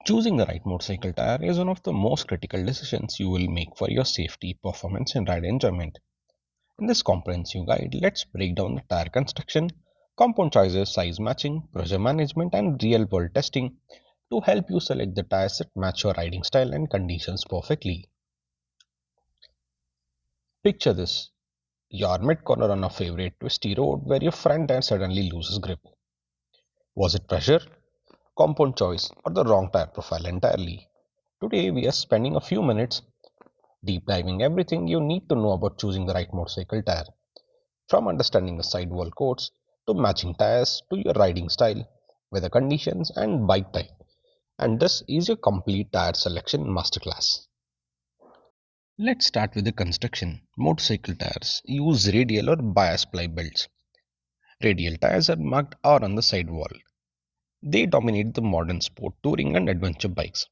Choosing the right motorcycle tire is one of the most critical decisions you will make for your safety, performance, and ride enjoyment. In this comprehensive guide, let's break down the tire construction, compound choices, size matching, pressure management, and real world testing to help you select the tires that match your riding style and conditions perfectly. Picture this: you're mid corner on a favorite twisty road where your front tire suddenly loses grip. Was it pressure, compound choice, or the wrong tire profile entirely? Today, we are spending a few minutes deep diving everything you need to know about choosing the right motorcycle tire, from understanding the sidewall codes to matching tires to your riding style, weather conditions, and bike type. And this is your complete tire selection masterclass. Let's start with the construction. Motorcycle tires use radial or bias-ply belts. Radial tires are marked R on the sidewall. They dominate the modern sport touring and adventure bikes.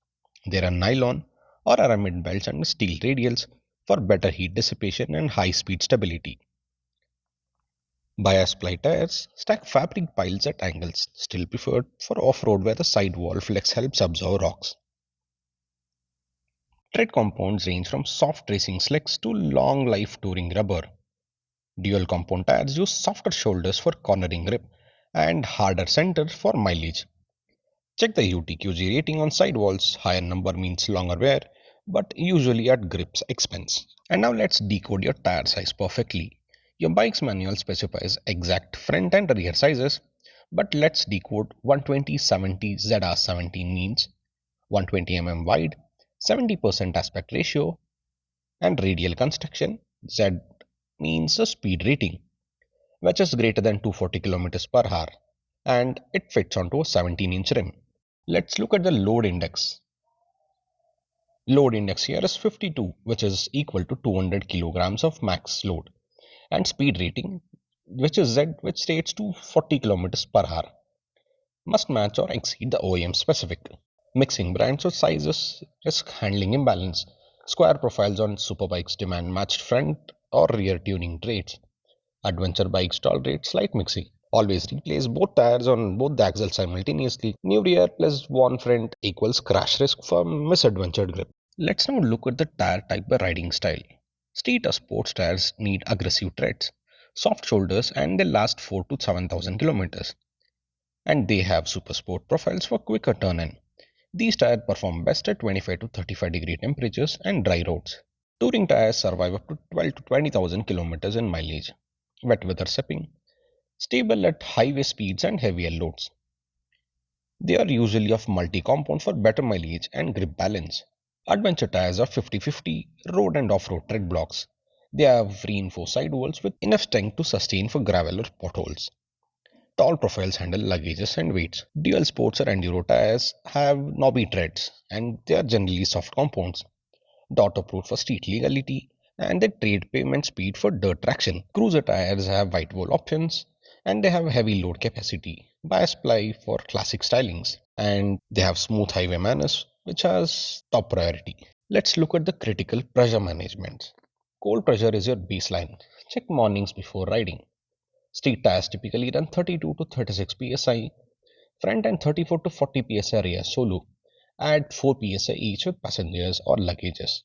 There are nylon or aramid belts and steel radials for better heat dissipation and high speed stability. Bias-ply tires stack fabric piles at angles, still preferred for off-road where the sidewall flex helps absorb rocks. Tread compounds range from soft racing slicks to long-life touring rubber. Dual compound tires use softer shoulders for cornering grip and harder centers for mileage. Check the UTQG rating on sidewalls. Higher number means longer wear, but usually at grip's expense. And now let's decode your tire size perfectly. Your bike's manual specifies exact front and rear sizes, but let's decode 120/70 ZR17 means 120 mm wide, 70% aspect ratio, and radial construction. Z means the speed rating, which is greater than 240 km per hour, and it fits onto a 17-inch rim. Let's look at the load index. Load index here is 52, which is equal to 200 kilograms of max load, and speed rating, which is Z, which states to 40 kilometers per hour, must match or exceed the OEM specific. Mixing brands or sizes risk handling imbalance. Square profiles on superbikes demand matched front or rear tuning traits. Adventure bikes tolerate slight mixing. Always replace both tires on both the axles simultaneously. New rear plus worn front equals crash risk from misadventured grip. Let's now look at the tire type by riding style. Street or sports tires need aggressive treads, soft shoulders, and they last 4 to 7,000 kilometers. And they have super sport profiles for quicker turn in. These tires perform best at 25 to 35-degree temperatures and dry roads. Touring tires survive up to 12 to 20,000 kilometers in mileage. Wet weather sipping, stable at highway speeds and heavier loads. They are usually of multi-compound for better mileage and grip balance. Adventure tires are 50/50 road and off-road tread blocks. They have reinforced sidewalls with enough strength to sustain for gravel or potholes. Tall profiles handle luggages and weights. Dual sports or enduro tires have knobby treads and they are generally soft compounds. Dot-approved for street legality and they trade pavement speed for dirt traction. Cruiser tires have white wall options and they have heavy load capacity. Bias-ply for classic stylings and they have smooth highway manners which has top priority. Let's look at the critical pressure management. Cold pressure is your baseline. Check mornings before riding. Street tires typically run 32 to 36 psi, front and 34 to 40 psi rear solo. Add 4 psi each with passengers or luggages.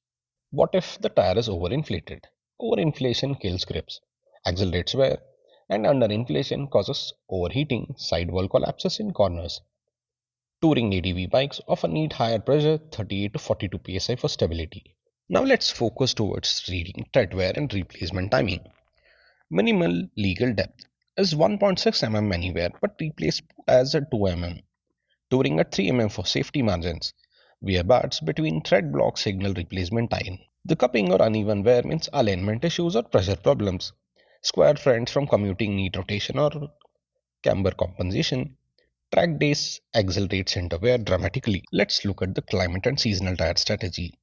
What if the tire is overinflated? Overinflation kills grips, accelerates wear, and underinflation causes overheating, sidewall collapses in corners. Touring ADV bikes often need higher pressure, 38 to 42 psi for stability. Now let's focus towards reading tread wear and replacement timing. Minimal legal depth is 1.6 mm anywhere but replaced as a 2 mm. Touring at 3 mm for safety margins. Wear bars between tread block signal replacement time. The cupping or uneven wear means alignment issues or pressure problems. Square fronts from commuting need rotation or camber compensation. Track days accelerate center wear dramatically. Let's look at the climate and seasonal tire strategy.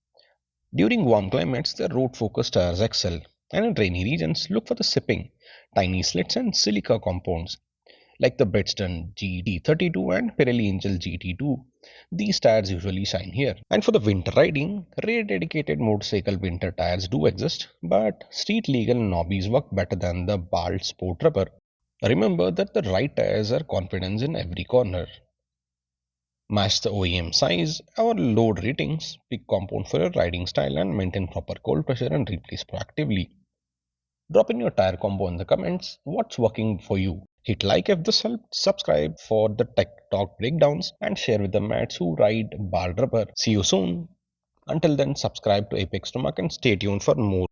During warm climates, the road-focused tires excel, and in rainy regions, look for the sipping, tiny slits and silica compounds like the Bridgestone GT32 and Pirelli Angel GT2. These tires usually shine here. And for the winter riding, rare dedicated motorcycle winter tires do exist, but street legal knobbies work better than the bald sport rubber. Remember that the right tires are confidence in every corner. Match the OEM size or load ratings, pick compound for your riding style and maintain proper cold pressure and replace proactively. Drop in your tire combo in the comments. What's working for you? Hit like if this helped, subscribe for the tech talk breakdowns, and share with the mats who ride bar rubber. See you soon. Until then, subscribe to Apex Stomach and stay tuned for more.